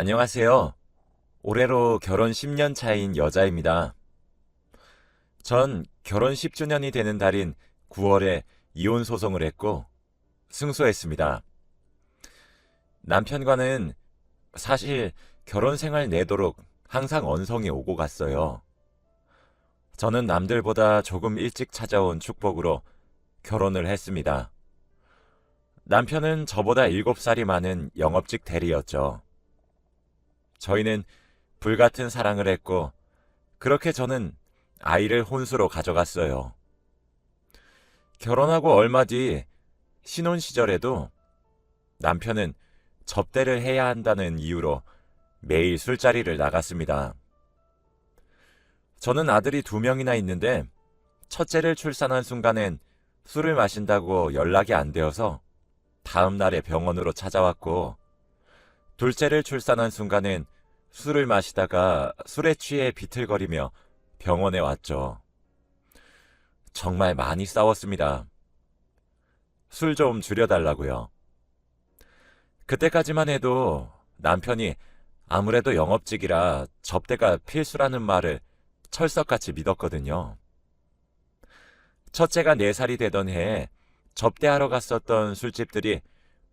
안녕하세요. 올해로 결혼 10년 차인 여자입니다. 전 결혼 10주년이 되는 달인 9월에 이혼 소송을 했고 승소했습니다. 남편과는 사실 결혼 생활 내도록 항상 언성이 오고 갔어요. 저는 남들보다 조금 일찍 찾아온 축복으로 결혼을 했습니다. 남편은 저보다 7살이 많은 영업직 대리였죠. 저희는 불같은 사랑을 했고 그렇게 저는 아이를 혼수로 가져갔어요. 결혼하고 얼마 뒤 신혼 시절에도 남편은 접대를 해야 한다는 이유로 매일 술자리를 나갔습니다. 저는 아들이 2명이나 있는데 첫째를 출산한 순간엔 술을 마신다고 연락이 안 되어서 다음 날에 병원으로 찾아왔고 둘째를 출산한 순간엔 술을 마시다가 술에 취해 비틀거리며 병원에 왔죠. 정말 많이 싸웠습니다. 술 좀 줄여달라고요. 그때까지만 해도 남편이 아무래도 영업직이라 접대가 필수라는 말을 철석같이 믿었거든요. 첫째가 4살이 되던 해에 접대하러 갔었던 술집들이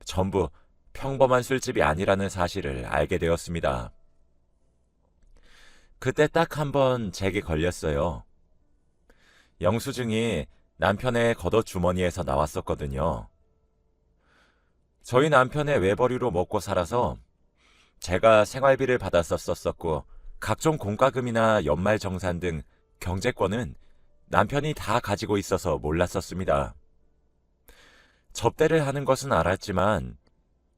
전부 평범한 술집이 아니라는 사실을 알게 되었습니다. 그때 딱 한 번 제게 걸렸어요. 영수증이 남편의 겉옷 주머니에서 나왔었거든요. 저희 남편의 외벌이로 먹고 살아서 제가 생활비를 받았었었고 각종 공과금이나 연말정산 등 경제권은 남편이 다 가지고 있어서 몰랐었습니다. 접대를 하는 것은 알았지만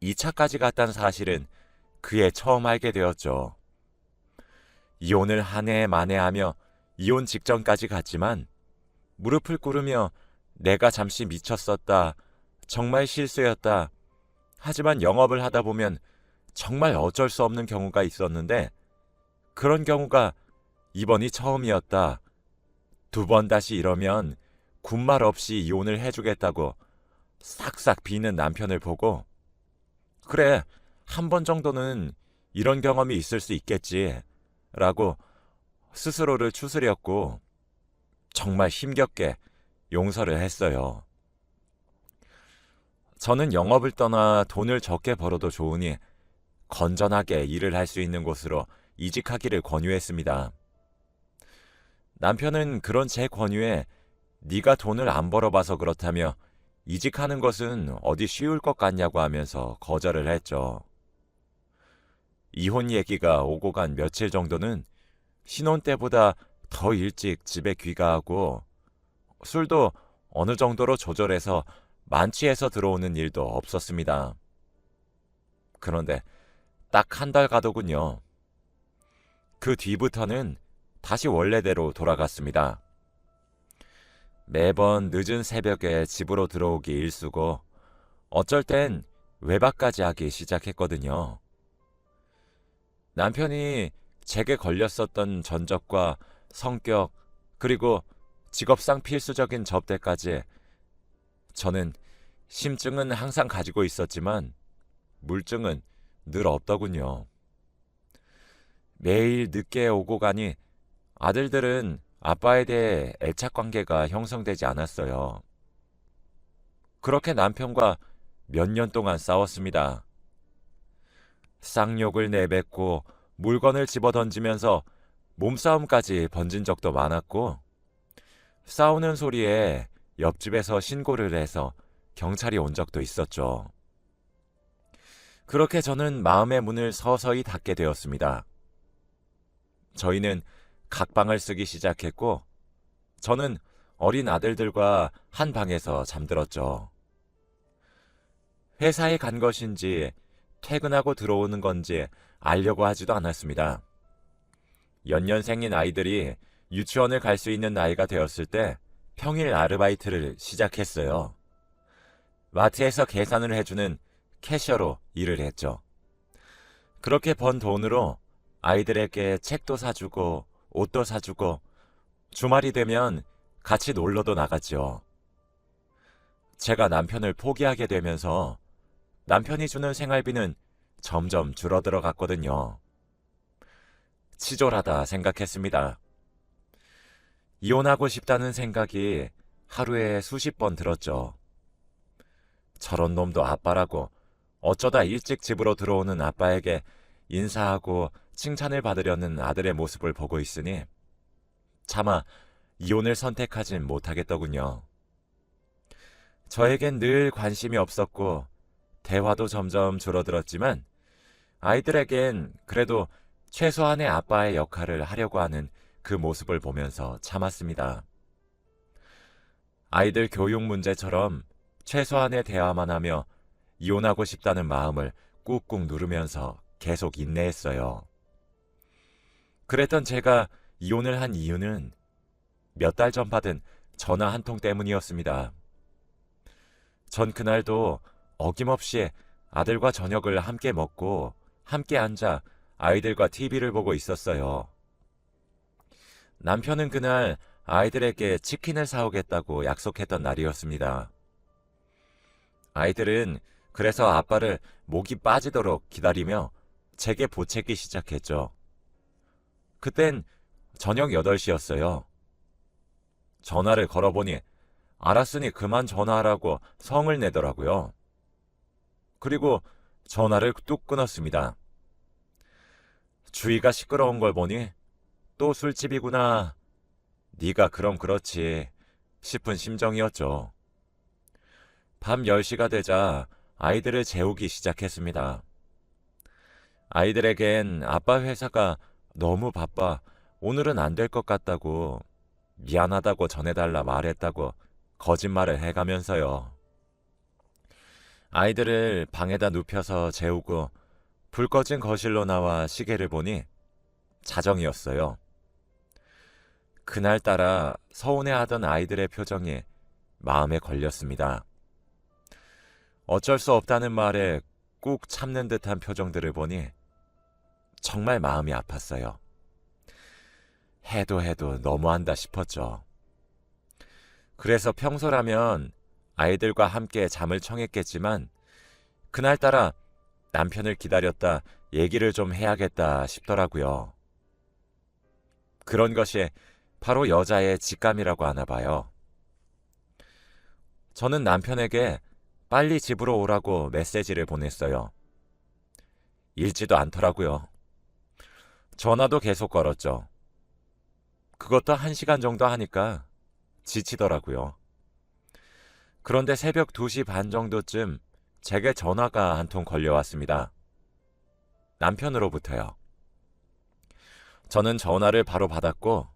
2차까지 갔다는 사실은 그해 처음 알게 되었죠. 이혼을 한 해 만에하며 이혼 직전까지 갔지만 무릎을 꿇으며 내가 잠시 미쳤었다. 정말 실수였다. 하지만 영업을 하다 보면 정말 어쩔 수 없는 경우가 있었는데 그런 경우가 이번이 처음이었다. 2번 다시 이러면 군말 없이 이혼을 해주겠다고 싹싹 비는 남편을 보고 그래, 한 번 정도는 이런 경험이 있을 수 있겠지 라고 스스로를 추스렸고 정말 힘겹게 용서를 했어요. 저는 영업을 떠나 돈을 적게 벌어도 좋으니 건전하게 일을 할 수 있는 곳으로 이직하기를 권유했습니다. 남편은 그런 제 권유에 네가 돈을 안 벌어봐서 그렇다며 이직하는 것은 어디 쉬울 것 같냐고 하면서 거절을 했죠. 이혼 얘기가 오고 간 며칠 정도는 신혼 때보다 더 일찍 집에 귀가하고 술도 어느 정도로 조절해서 만취해서 들어오는 일도 없었습니다. 그런데 딱 한 달 가더군요. 그 뒤부터는 다시 원래대로 돌아갔습니다. 매번 늦은 새벽에 집으로 들어오기 일쑤고 어쩔 땐 외박까지 하기 시작했거든요. 남편이 제게 걸렸었던 전적과 성격 그리고 직업상 필수적인 접대까지 저는 심증은 항상 가지고 있었지만 물증은 늘 없더군요. 매일 늦게 오고 가니 아들들은 아빠에 대해 애착 관계가 형성되지 않았어요. 그렇게 남편과 몇 년 동안 싸웠습니다. 쌍욕을 내뱉고 물건을 집어던지면서 몸싸움까지 번진 적도 많았고 싸우는 소리에 옆집에서 신고를 해서 경찰이 온 적도 있었죠. 그렇게 저는 마음의 문을 서서히 닫게 되었습니다. 저희는 각방을 쓰기 시작했고 저는 어린 아들들과 한 방에서 잠들었죠. 회사에 간 것인지 퇴근하고 들어오는 건지 알려고 하지도 않았습니다. 연년생인 아이들이 유치원을 갈 수 있는 나이가 되었을 때 평일 아르바이트를 시작했어요. 마트에서 계산을 해주는 캐셔로 일을 했죠. 그렇게 번 돈으로 아이들에게 책도 사주고 옷도 사주고 주말이 되면 같이 놀러도 나갔죠. 제가 남편을 포기하게 되면서 남편이 주는 생활비는 점점 줄어들어 갔거든요. 치졸하다 생각했습니다. 이혼하고 싶다는 생각이 하루에 수십 번 들었죠. 저런 놈도 아빠라고 어쩌다 일찍 집으로 들어오는 아빠에게 인사하고 칭찬을 받으려는 아들의 모습을 보고 있으니 차마 이혼을 선택하진 못하겠더군요. 저에겐 늘 관심이 없었고 대화도 점점 줄어들었지만 아이들에겐 그래도 최소한의 아빠의 역할을 하려고 하는 그 모습을 보면서 참았습니다. 아이들 교육 문제처럼 최소한의 대화만 하며 이혼하고 싶다는 마음을 꾹꾹 누르면서 계속 인내했어요. 그랬던 제가 이혼을 한 이유는 몇 달 전 받은 전화 한 통 때문이었습니다. 전 그날도 어김없이 아들과 저녁을 함께 먹고 함께 앉아 아이들과 TV를 보고 있었어요. 남편은 그날 아이들에게 치킨을 사오겠다고 약속했던 날이었습니다. 아이들은 그래서 아빠를 목이 빠지도록 기다리며 제게 보채기 시작했죠. 그땐 저녁 8시였어요. 전화를 걸어보니 알았으니 그만 전화하라고 성을 내더라고요. 그리고 전화를 뚝 끊었습니다. 주위가 시끄러운 걸 보니 또 술집이구나. 네가 그럼 그렇지 싶은 심정이었죠. 밤 10시가 되자 아이들을 재우기 시작했습니다. 아이들에겐 아빠 회사가 너무 바빠 오늘은 안 될 것 같다고 미안하다고 전해달라 말했다고 거짓말을 해가면서요. 아이들을 방에다 눕혀서 재우고 불 꺼진 거실로 나와 시계를 보니 자정이었어요. 그날따라 서운해하던 아이들의 표정이 마음에 걸렸습니다. 어쩔 수 없다는 말에 꾹 참는 듯한 표정들을 보니 정말 마음이 아팠어요. 해도 너무한다 싶었죠. 그래서 평소라면 아이들과 함께 잠을 청했겠지만 그날따라 남편을 기다렸다 얘기를 좀 해야겠다 싶더라고요. 그런 것이 바로 여자의 직감이라고 하나 봐요. 저는 남편에게 빨리 집으로 오라고 메시지를 보냈어요. 읽지도 않더라고요. 전화도 계속 걸었죠. 그것도 1시간 정도 하니까 지치더라고요. 그런데 새벽 2시 반 정도쯤 제게 전화가 한 통 걸려왔습니다. 남편으로부터요. 저는 전화를 바로 받았고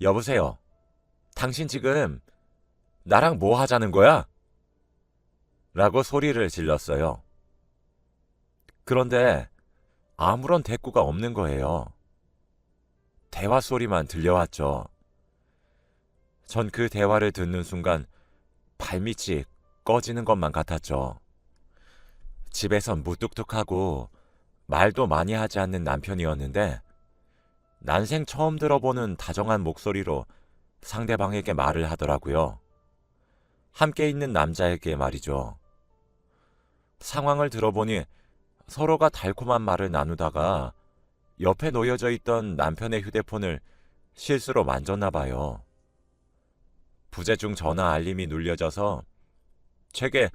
여보세요. 당신 지금 나랑 뭐 하자는 거야? 라고 소리를 질렀어요. 그런데 아무런 대꾸가 없는 거예요. 대화 소리만 들려왔죠. 전 그 대화를 듣는 순간 발밑이 꺼지는 것만 같았죠. 집에선 무뚝뚝하고 말도 많이 하지 않는 남편이었는데 난생 처음 들어보는 다정한 목소리로 상대방에게 말을 하더라고요. 함께 있는 남자에게 말이죠. 상황을 들어보니 서로가 달콤한 말을 나누다가 옆에 놓여져 있던 남편의 휴대폰을 실수로 만졌나 봐요. 부재중 전화 알림이 눌려져서 제게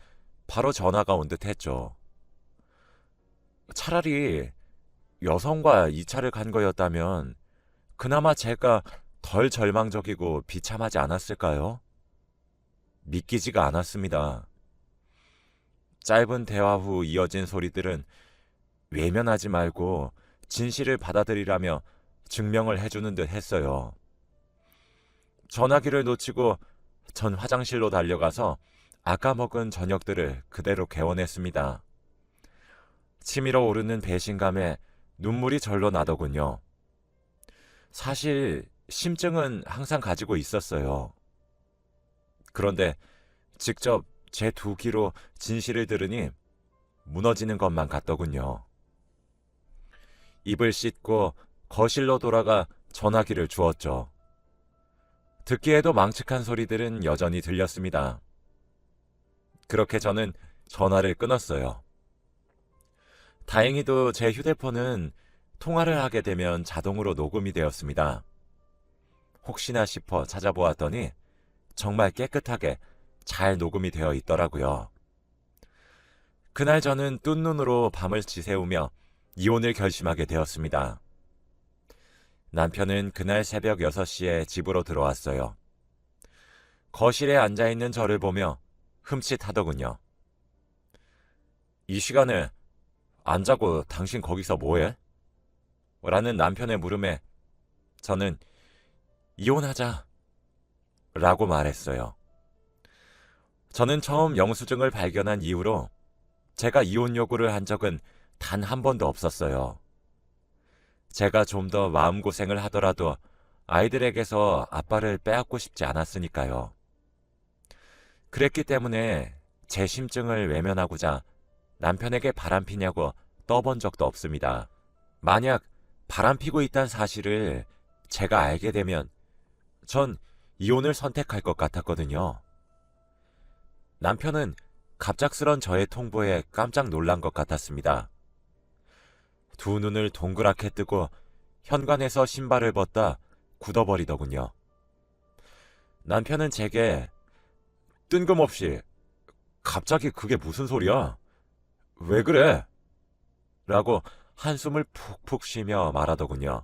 바로 전화가 온 듯 했죠. 차라리 여성과 2차를 간 거였다면 그나마 제가 덜 절망적이고 비참하지 않았을까요? 믿기지가 않았습니다. 짧은 대화 후 이어진 소리들은 외면하지 말고 진실을 받아들이라며 증명을 해주는 듯 했어요. 전화기를 놓치고 전 화장실로 달려가서 아까 먹은 저녁들을 그대로 개원했습니다. 치밀어 오르는 배신감에 눈물이 절로 나더군요. 사실 심증은 항상 가지고 있었어요. 그런데 직접 제 두 귀로 진실을 들으니 무너지는 것만 같더군요. 입을 씻고 거실로 돌아가 전화기를 주었죠. 듣기에도 망측한 소리들은 여전히 들렸습니다. 그렇게 저는 전화를 끊었어요. 다행히도 제 휴대폰은 통화를 하게 되면 자동으로 녹음이 되었습니다. 혹시나 싶어 찾아보았더니 정말 깨끗하게 잘 녹음이 되어 있더라고요. 그날 저는 뜬 눈으로 밤을 지새우며 이혼을 결심하게 되었습니다. 남편은 그날 새벽 6시에 집으로 들어왔어요. 거실에 앉아있는 저를 보며 흠칫하더군요. 이 시간에 안 자고 당신 거기서 뭐해? 라는 남편의 물음에 저는 이혼하자 라고 말했어요. 저는 처음 영수증을 발견한 이후로 제가 이혼 요구를 한 적은 단 한 번도 없었어요. 제가 좀 더 마음고생을 하더라도 아이들에게서 아빠를 빼앗고 싶지 않았으니까요. 그랬기 때문에 제 심증을 외면하고자 남편에게 바람피냐고 떠본 적도 없습니다. 만약 바람피고 있다는 사실을 제가 알게 되면 전 이혼을 선택할 것 같았거든요. 남편은 갑작스런 저의 통보에 깜짝 놀란 것 같았습니다. 두 눈을 동그랗게 뜨고 현관에서 신발을 벗다 굳어버리더군요. 남편은 제게 뜬금없이 갑자기 그게 무슨 소리야? 왜 그래? 라고 한숨을 푹푹 쉬며 말하더군요.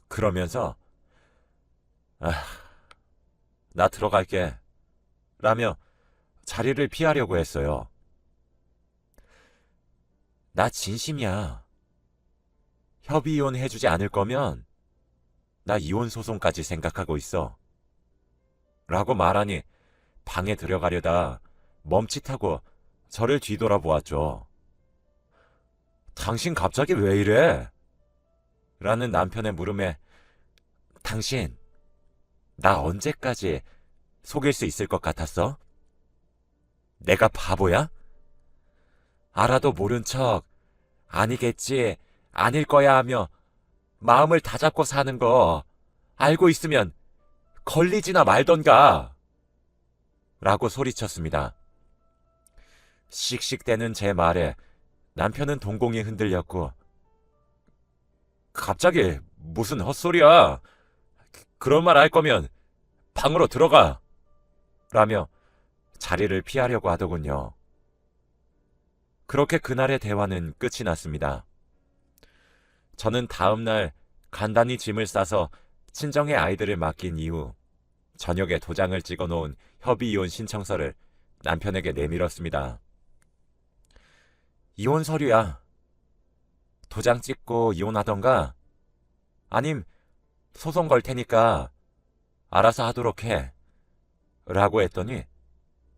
그러면서 나 들어갈게 라며 자리를 피하려고 했어요. 나 진심이야. 협의 이혼 해주지 않을 거면 나 이혼 소송까지 생각하고 있어. 라고 말하니 방에 들어가려다 멈칫하고 저를 뒤돌아보았죠. 당신 갑자기 왜 이래? 라는 남편의 물음에 당신 나 언제까지 속일 수 있을 것 같았어? 내가 바보야? 알아도 모른 척 아니겠지, 아닐 거야 하며 마음을 다잡고 사는 거 알고 있으면 걸리지나 말던가 라고 소리쳤습니다. 씩씩대는 제 말에 남편은 동공이 흔들렸고 갑자기 무슨 헛소리야. 그런 말 할 거면 방으로 들어가 라며 자리를 피하려고 하더군요. 그렇게 그날의 대화는 끝이 났습니다. 저는 다음날 간단히 짐을 싸서 친정의 아이들을 맡긴 이후 저녁에 도장을 찍어놓은 협의이혼 신청서를 남편에게 내밀었습니다. 이혼 서류야. 도장 찍고 이혼하던가 아님 소송 걸 테니까 알아서 하도록 해 라고 했더니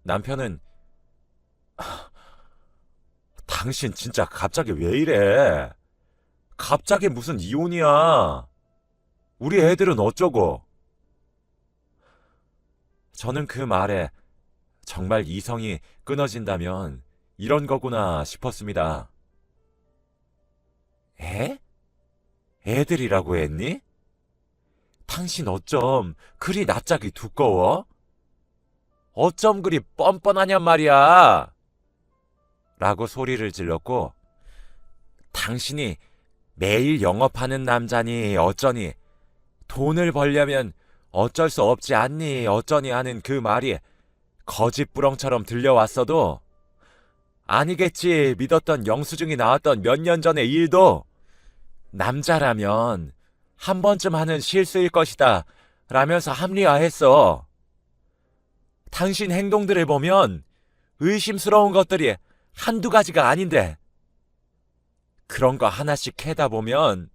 남편은 당신 진짜 갑자기 왜 이래? 갑자기 무슨 이혼이야? 우리 애들은 어쩌고? 저는 그 말에 정말 이성이 끊어진다면 이런 거구나 싶었습니다. 애? 애들이라고 했니? 당신 어쩜 그리 낯짝이 두꺼워? 어쩜 그리 뻔뻔하냔 말이야? 라고 소리를 질렀고 당신이 매일 영업하는 남자니 어쩌니 돈을 벌려면 어쩔 수 없지 않니 어쩌니 하는 그 말이 거짓부렁처럼 들려왔어도 아니겠지 믿었던 영수증이 나왔던 몇 년 전의 일도 남자라면 한 번쯤 하는 실수일 것이다 라면서 합리화했어. 당신 행동들을 보면 의심스러운 것들이 한두 가지가 아닌데 그런 거 하나씩 캐다 보면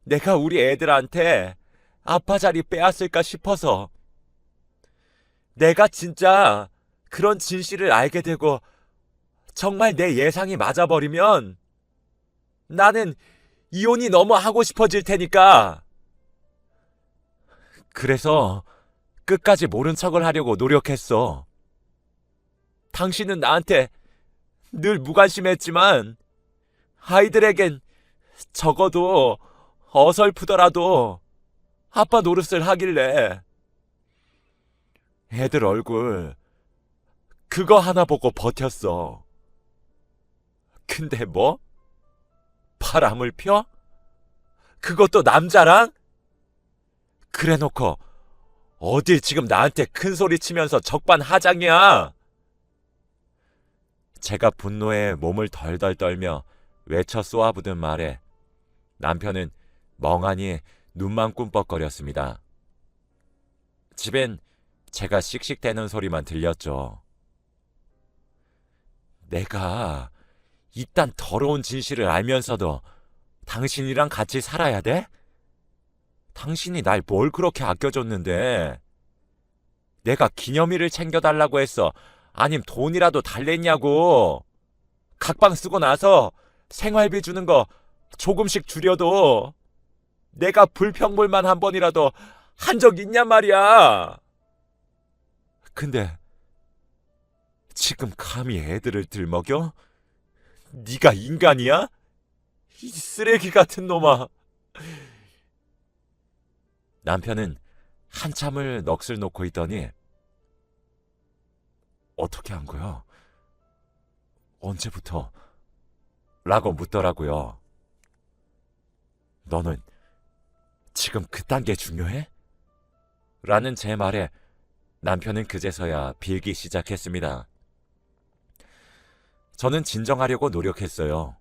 내가 우리 애들한테 아빠 자리 빼앗을까 싶어서 내가 진짜 그런 진실을 알게 되고 정말 내 예상이 맞아버리면 나는 이혼이 너무 하고 싶어질 테니까 그래서 끝까지 모른 척을 하려고 노력했어. 당신은 나한테 늘 무관심했지만 아이들에겐 적어도 어설프더라도 아빠 노릇을 하길래 애들 얼굴 그거 하나 보고 버텼어. 근데 뭐? 바람을 펴? 그것도 남자랑? 그래놓고 어딜 지금 나한테 큰 소리 치면서 적반하장이야. 제가 분노에 몸을 덜덜 떨며 외쳐 쏘아부든 말에 남편은 멍하니 눈만 꿈뻑거렸습니다. 집엔 제가 씩씩대는 소리만 들렸죠. 내가 이딴 더러운 진실을 알면서도 당신이랑 같이 살아야 돼? 당신이 날 뭘 그렇게 아껴줬는데? 내가 기념일을 챙겨달라고 했어. 아님 돈이라도 달랬냐고. 각방 쓰고 나서 생활비 주는 거 조금씩 줄여도 내가 불평불만 한 번이라도 한 적 있냔 말이야. 근데 지금 감히 애들을 들먹여? 네가 인간이야? 이 쓰레기 같은 놈아. 남편은 한참을 넋을 놓고 있더니 어떻게 한 거야? 언제부터? 라고 묻더라고요. 너는 지금 그딴 게 중요해? 라는 제 말에 남편은 그제서야 빌기 시작했습니다. 저는 진정하려고 노력했어요.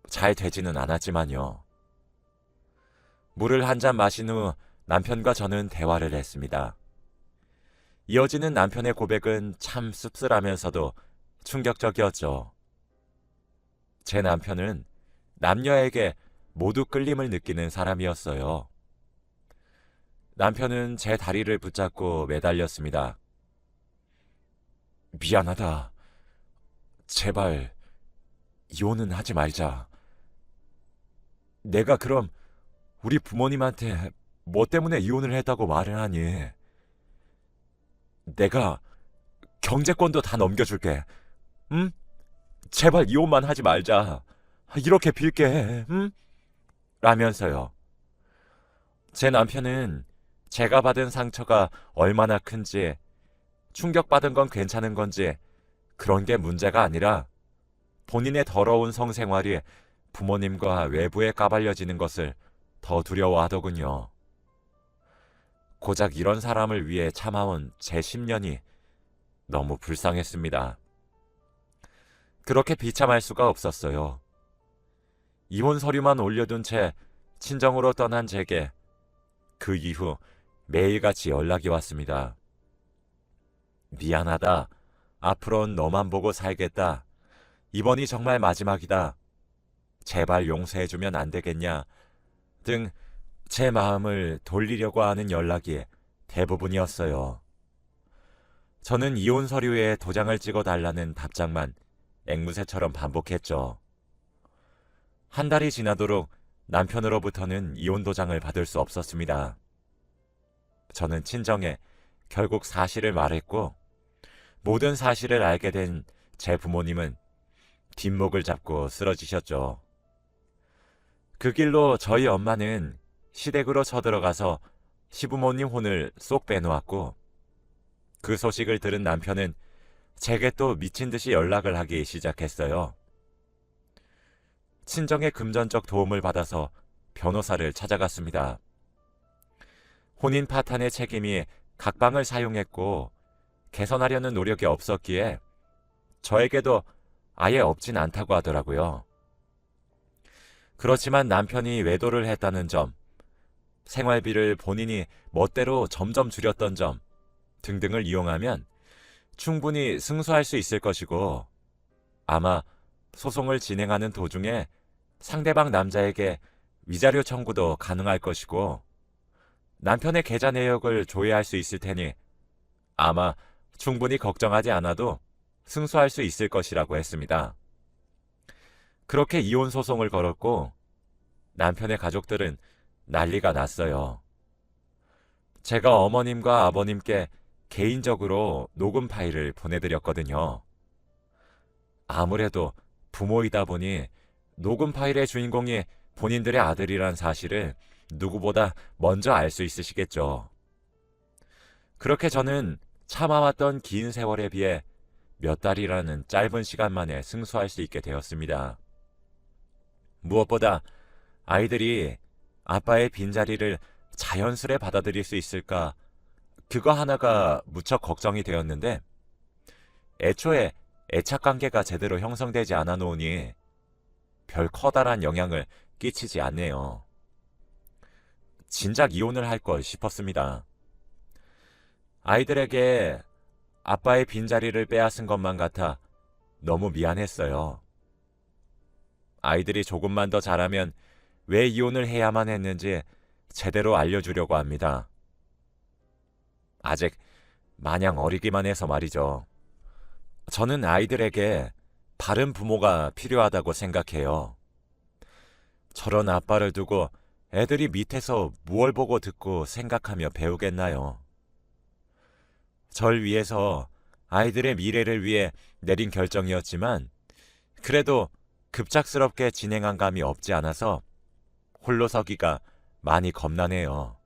잘 되지는 않았지만요. 물을 한 잔 마신 후 남편과 저는 대화를 했습니다. 이어지는 남편의 고백은 참 씁쓸하면서도 충격적이었죠. 제 남편은 남녀에게 모두 끌림을 느끼는 사람이었어요. 남편은 제 다리를 붙잡고 매달렸습니다. 미안하다. 제발 이혼은 하지 말자. 내가 그럼 우리 부모님한테 뭐 때문에 이혼을 했다고 말을 하니? 내가 경제권도 다 넘겨줄게. 응? 제발 이혼만 하지 말자. 이렇게 빌게. 응? 라면서요. 제 남편은 제가 받은 상처가 얼마나 큰지, 충격받은 건 괜찮은 건지 그런 게 문제가 아니라 본인의 더러운 성생활이 부모님과 외부에 까발려지는 것을 더 두려워하더군요. 고작 이런 사람을 위해 참아온 제 10년이 너무 불쌍했습니다. 그렇게 비참할 수가 없었어요. 이혼 서류만 올려둔 채 친정으로 떠난 제게 그 이후 매일같이 연락이 왔습니다. 미안하다. 앞으로는 너만 보고 살겠다. 이번이 정말 마지막이다. 제발 용서해주면 안 되겠냐. 등 제 마음을 돌리려고 하는 연락이 대부분이었어요. 저는 이혼 서류에 도장을 찍어달라는 답장만 앵무새처럼 반복했죠. 한 달이 지나도록 남편으로부터는 이혼 도장을 받을 수 없었습니다. 저는 친정에 결국 사실을 말했고 모든 사실을 알게 된 제 부모님은 뒷목을 잡고 쓰러지셨죠. 그 길로 저희 엄마는 시댁으로 쳐들어가서 시부모님 혼을 쏙 빼놓았고 그 소식을 들은 남편은 제게 또 미친 듯이 연락을 하기 시작했어요. 친정의 금전적 도움을 받아서 변호사를 찾아갔습니다. 혼인 파탄의 책임이 각방을 사용했고 개선하려는 노력이 없었기에 저에게도 아예 없진 않다고 하더라고요. 그렇지만 남편이 외도를 했다는 점, 생활비를 본인이 멋대로 점점 줄였던 점 등등을 이용하면 충분히 승소할 수 있을 것이고 아마 소송을 진행하는 도중에 상대방 남자에게 위자료 청구도 가능할 것이고 남편의 계좌 내역을 조회할 수 있을 테니 아마 충분히 걱정하지 않아도 승소할 수 있을 것이라고 했습니다. 그렇게 이혼 소송을 걸었고 남편의 가족들은 난리가 났어요. 제가 어머님과 아버님께 개인적으로 녹음 파일을 보내드렸거든요. 아무래도 부모이다 보니 녹음 파일의 주인공이 본인들의 아들이란 사실을 누구보다 먼저 알 수 있으시겠죠. 그렇게 저는 참아왔던 긴 세월에 비해 몇 달이라는 짧은 시간 만에 승소할 수 있게 되었습니다. 무엇보다 아이들이 아빠의 빈자리를 자연스레 받아들일 수 있을까, 그거 하나가 무척 걱정이 되었는데, 애초에 애착관계가 제대로 형성되지 않아 놓으니 별 커다란 영향을 끼치지 않네요. 진작 이혼을 할 걸 싶었습니다. 아이들에게 아빠의 빈자리를 빼앗은 것만 같아 너무 미안했어요. 아이들이 조금만 더 자라면 왜 이혼을 해야만 했는지 제대로 알려주려고 합니다. 아직 마냥 어리기만 해서 말이죠. 저는 아이들에게 바른 부모가 필요하다고 생각해요. 저런 아빠를 두고 애들이 밑에서 무얼 보고 듣고 생각하며 배우겠나요? 절 위해서 아이들의 미래를 위해 내린 결정이었지만 그래도 급작스럽게 진행한 감이 없지 않아서 홀로 서기가 많이 겁나네요.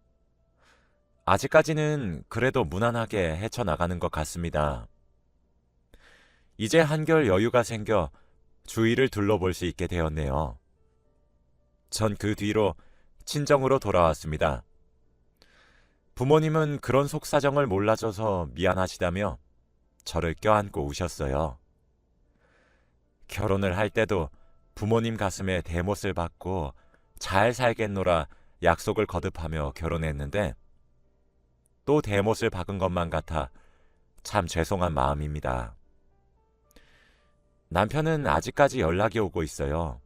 아직까지는 그래도 무난하게 헤쳐나가는 것 같습니다. 이제 한결 여유가 생겨 주위를 둘러볼 수 있게 되었네요. 전 그 뒤로 친정으로 돌아왔습니다. 부모님은 그런 속사정을 몰라줘서 미안하시다며 저를 껴안고 우셨어요. 결혼을 할 때도 부모님 가슴에 대못을 받고 잘 살겠노라 약속을 거듭하며 결혼했는데 또 대못을 박은 것만 같아 참 죄송한 마음입니다. 남편은 아직까지 연락이 오고 있어요.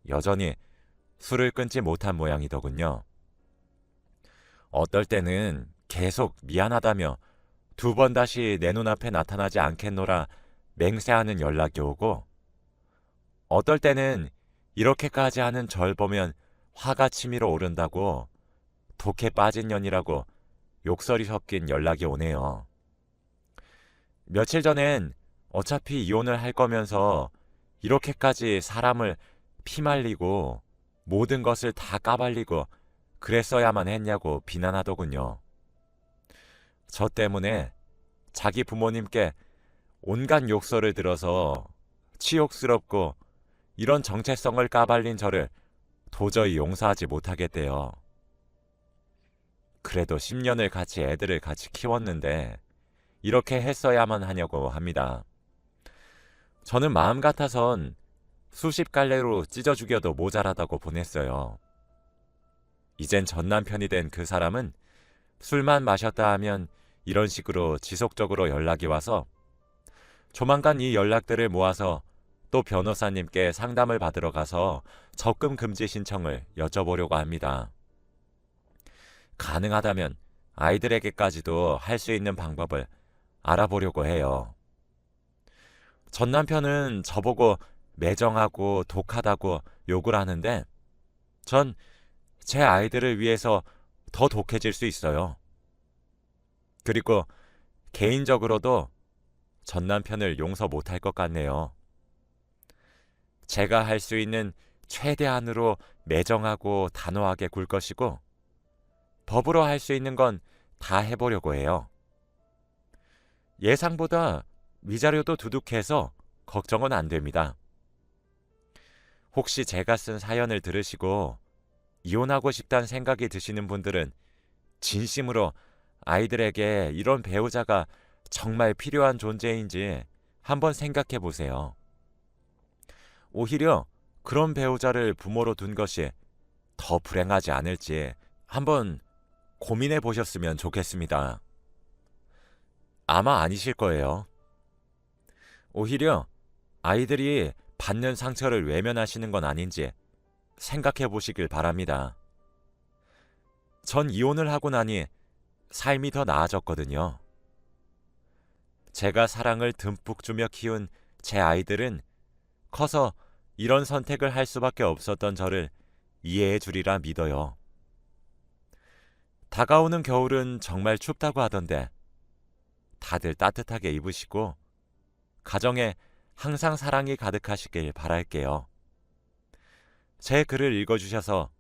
여전히 술을 끊지 못한 모양이더군요. 어떨 때는 계속 미안하다며 2번 다시 내 눈앞에 나타나지 않겠노라 맹세하는 연락이 오고, 어떨 때는 이렇게까지 하는 절 보면 화가 치밀어 오른다고 독해 빠진 년이라고 욕설이 섞인 연락이 오네요. 며칠 전엔 어차피 이혼을 할 거면서 이렇게까지 사람을 피말리고 모든 것을 다 까발리고 그랬어야만 했냐고 비난하더군요. 저 때문에 자기 부모님께 온갖 욕설을 들어서 치욕스럽고 이런 정체성을 까발린 저를 도저히 용서하지 못하겠대요. 그래도 10년을 애들을 같이 키웠는데 이렇게 했어야만 하냐고 합니다. 저는 마음 같아선 수십 갈래로 찢어 죽여도 모자라다고 보냈어요. 이젠 전 남편이 된 그 사람은 술만 마셨다 하면 이런 식으로 지속적으로 연락이 와서 조만간 이 연락들을 모아서 또 변호사님께 상담을 받으러 가서 적금 금지 신청을 여쭤보려고 합니다. 가능하다면 아이들에게까지도 할 수 있는 방법을 알아보려고 해요. 전 남편은 저보고 매정하고 독하다고 욕을 하는데 전 제 아이들을 위해서 더 독해질 수 있어요. 그리고 개인적으로도 전 남편을 용서 못할 것 같네요. 제가 할 수 있는 최대한으로 매정하고 단호하게 굴 것이고 법으로 할 수 있는 건 다 해보려고 해요. 예상보다 위자료도 두둑해서 걱정은 안 됩니다. 혹시 제가 쓴 사연을 들으시고 이혼하고 싶다는 생각이 드시는 분들은 진심으로 아이들에게 이런 배우자가 정말 필요한 존재인지 한번 생각해 보세요. 오히려 그런 배우자를 부모로 둔 것이 더 불행하지 않을지 한번 고민해 보셨으면 좋겠습니다. 아마 아니실 거예요. 오히려 아이들이 받는 상처를 외면하시는 건 아닌지 생각해 보시길 바랍니다. 전 이혼을 하고 나니 삶이 더 나아졌거든요. 제가 사랑을 듬뿍 주며 키운 제 아이들은 커서 이런 선택을 할 수밖에 없었던 저를 이해해 주리라 믿어요. 다가오는 겨울은 정말 춥다고 하던데 다들 따뜻하게 입으시고 가정에 항상 사랑이 가득하시길 바랄게요. 제 글을 읽어주셔서